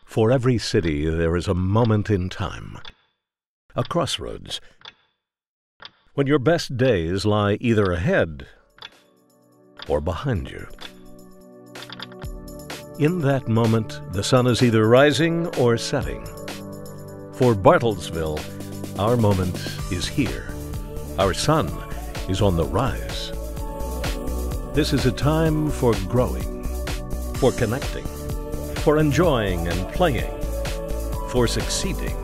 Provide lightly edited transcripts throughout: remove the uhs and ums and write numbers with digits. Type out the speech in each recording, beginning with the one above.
For every city, there is a moment in time, a crossroads, when your best days lie either ahead or behind you. In that moment, the sun is either rising or setting. For Bartlesville, our moment is here. Our sun is on the rise. This is a time for growing, for connecting, for enjoying and playing, for succeeding.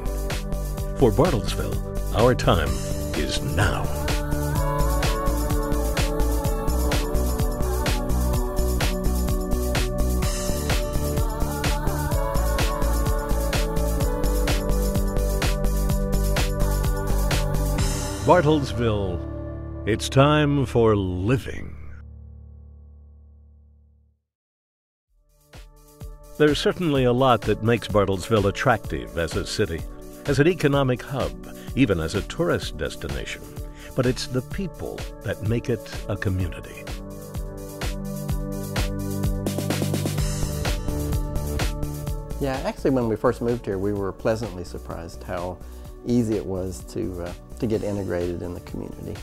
For Bartlesville, our time is now. Bartlesville, it's time for living. There's certainly a lot that makes Bartlesville attractive as a city, as an economic hub, even as a tourist destination. But it's the people that make it a community. Yeah, actually when we first moved here, we were pleasantly surprised how easy it was to get integrated in the community.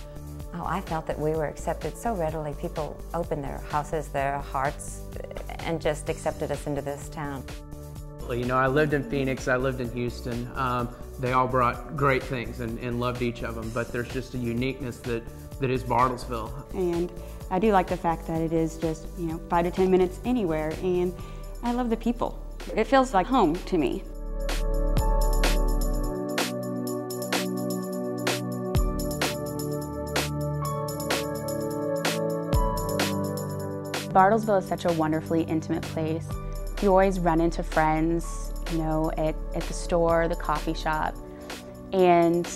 Oh, I felt that we were accepted so readily. People opened their houses, their hearts, and just accepted us into this town. Well, you know, I lived in Phoenix, I lived in Houston. They all brought great things and loved each of them, but there's just a uniqueness that is Bartlesville. And I do like the fact that it is just, 5 to 10 minutes anywhere, and I love the people. It feels like home to me. Bartlesville is such a wonderfully intimate place. You always run into friends, at the store, the coffee shop. And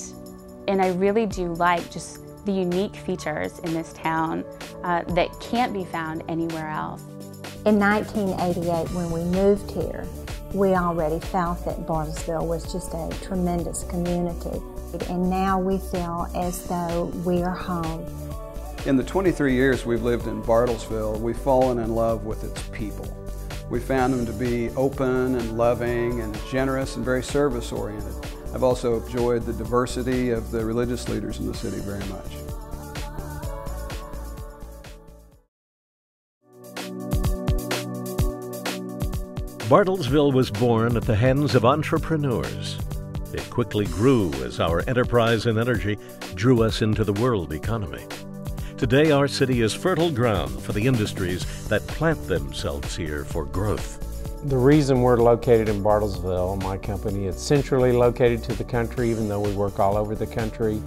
I really do like just the unique features in this town that can't be found anywhere else. In 1988, when we moved here, we already felt that Bartlesville was just a tremendous community. And now we feel as though we are home. In the 23 years we've lived in Bartlesville, we've fallen in love with its people. We found them to be open and loving and generous and very service-oriented. I've also enjoyed the diversity of the religious leaders in the city very much. Bartlesville was born at the hands of entrepreneurs. It quickly grew as our enterprise and energy drew us into the world economy. Today, our city is fertile ground for the industries that plant themselves here for growth. The reason we're located in Bartlesville, my company, is centrally located to the country, even though we work all over the country.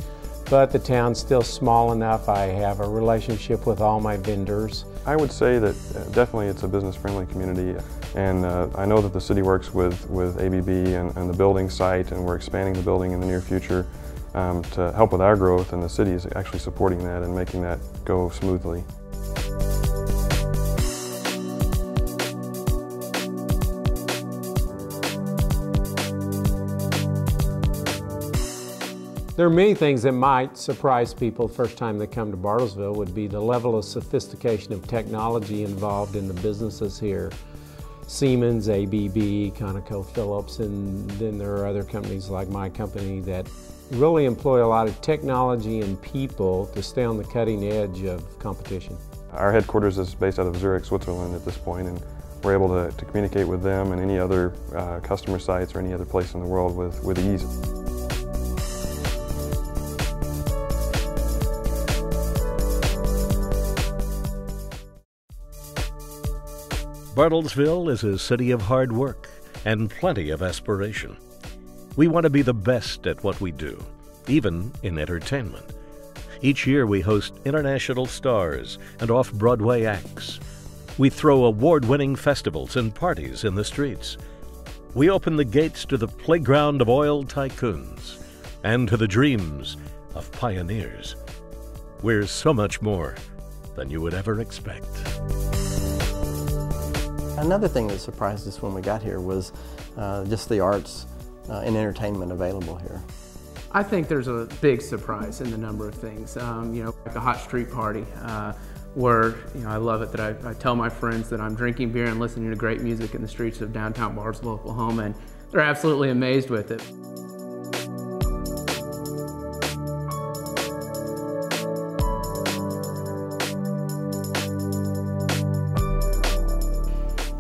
But the town's still small enough. I have a relationship with all my vendors. I would say that definitely it's a business-friendly community. And I know that the city works with ABB and the building site, and we're expanding the building in the near future. To help with our growth, and the city is actually supporting that and making that go smoothly. There are many things that might surprise people the first time they come to Bartlesville. Would be the level of sophistication of technology involved in the businesses here. Siemens, ABB, ConocoPhillips, and then there are other companies like my company that really employ a lot of technology and people to stay on the cutting edge of competition. Our headquarters is based out of Zurich, Switzerland at this point, and we're able to communicate with them and any other customer sites or any other place in the world with ease. Bartlesville is a city of hard work and plenty of aspiration. We want to be the best at what we do, even in entertainment. Each year we host international stars and off-Broadway acts. We throw award-winning festivals and parties in the streets. We open the gates to the playground of oil tycoons and to the dreams of pioneers. We're so much more than you would ever expect. Another thing that surprised us when we got here was just the arts and entertainment available here. I think there's a big surprise in the number of things. Like a hot street party. where, you know, I love it that I tell my friends that I'm drinking beer and listening to great music in the streets of downtown Bartlesville, Oklahoma, and they're absolutely amazed with it.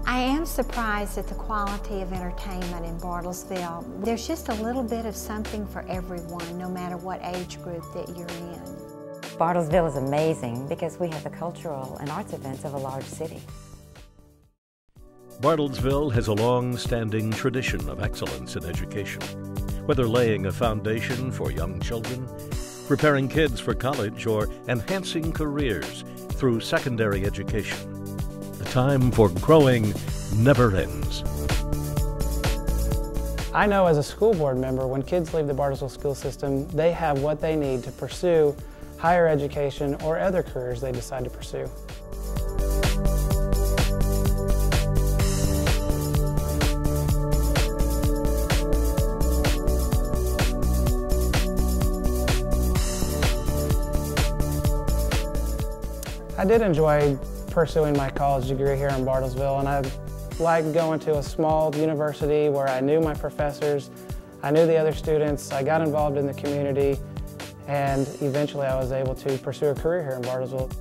I am surprised at the quality of entertainment in Bartlesville. There's just a little bit of something for everyone, no matter what age group that you're in. Bartlesville is amazing because we have the cultural and arts events of a large city. Bartlesville has a long-standing tradition of excellence in education. Whether laying a foundation for young children, preparing kids for college, or enhancing careers through secondary education, the time for growing never ends. I know as a school board member, when kids leave the Bartlesville school system, they have what they need to pursue higher education or other careers they decide to pursue. I did enjoy pursuing my college degree here in Bartlesville, and I liked going to a small university where I knew my professors, I knew the other students, I got involved in the community, and eventually I was able to pursue a career here in Bartlesville.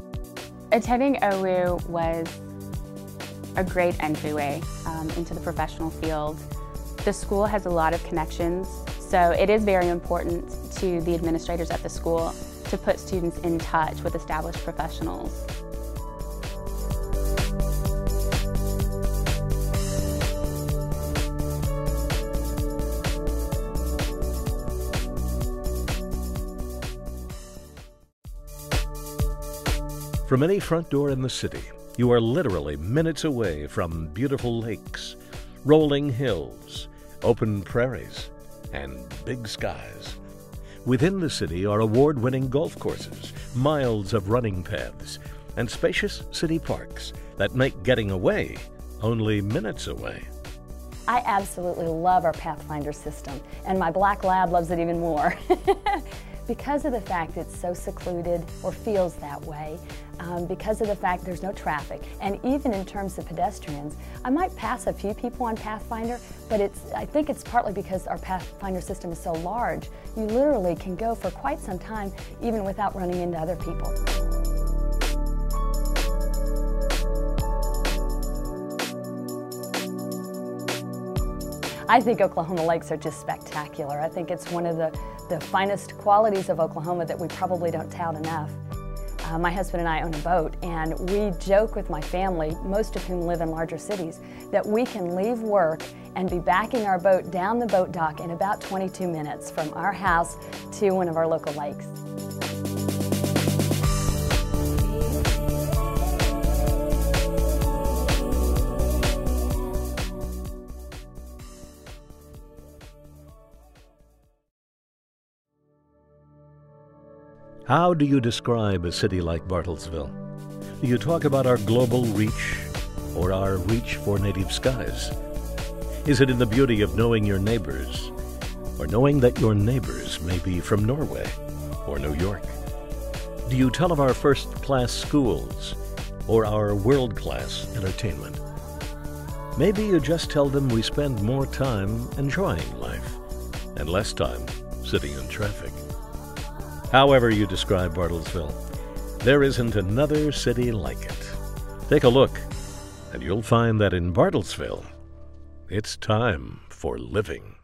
Attending OU was a great entryway into the professional field. The school has a lot of connections, so it is very important to the administrators at the school to put students in touch with established professionals. From any front door in the city, you are literally minutes away from beautiful lakes, rolling hills, open prairies, and big skies. Within the city are award-winning golf courses, miles of running paths, and spacious city parks that make getting away only minutes away. I absolutely love our Pathfinder system, and my black lab loves it even more. Because of the fact it's so secluded, or feels that way, because of the fact there's no traffic, and even in terms of pedestrians, I might pass a few people on Pathfinder, but I think it's partly because our Pathfinder system is so large. You literally can go for quite some time even without running into other people. I think Oklahoma lakes are just spectacular. I think it's one of the finest qualities of Oklahoma that we probably don't tout enough. My husband and I own a boat, and we joke with my family, most of whom live in larger cities, that we can leave work and be backing our boat down the boat dock in about 22 minutes from our house to one of our local lakes. How do you describe a city like Bartlesville? Do you talk about our global reach or our reach for native skies? Is it in the beauty of knowing your neighbors, or knowing that your neighbors may be from Norway or New York? Do you tell of our first-class schools or our world-class entertainment? Maybe you just tell them we spend more time enjoying life and less time sitting in traffic. However you describe Bartlesville, there isn't another city like it. Take a look, and you'll find that in Bartlesville, it's time for living.